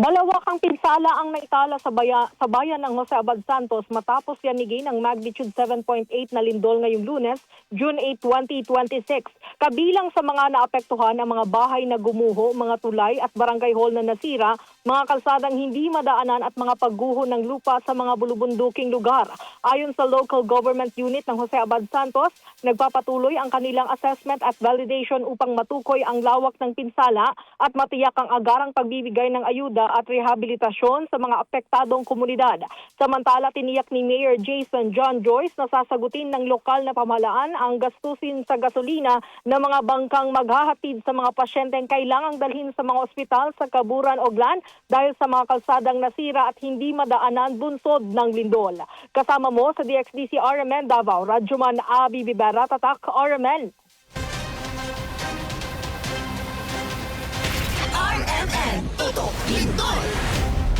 Dalawang pinsala ang naitala sa bayan ng Jose Abad Santos matapos yanigin ng magnitude 7.8 na lindol ngayong Lunes, June 8, 2026. Kabilang sa mga naapektuhan ang mga bahay na gumuho, mga tulay at barangay hall na nasira, mga kalsadang hindi madaanan at mga pagguho ng lupa sa mga bulubunduking lugar. Ayon sa local government unit ng Jose Abad Santos, nagpapatuloy ang kanilang assessment at validation upang matukoy ang lawak ng pinsala at matiyak ang agarang pagbibigay ng ayuda at rehabilitasyon sa mga apektadong komunidad. Samantala, tiniyak ni Mayor Jason John Joyce na sasagutin ng lokal na pamahalaan ang gastusin sa gasolina ng mga bangkang maghahatid sa mga pasyenteng kailangang dalhin sa mga ospital sa Kaburan, Oglan dahil sa mga kalsadang nasira at hindi madaanan bunsod ng lindol. Kasama mo sa DXDC RMN Davao, Radyoman Abi Bibera, Tatak RMN.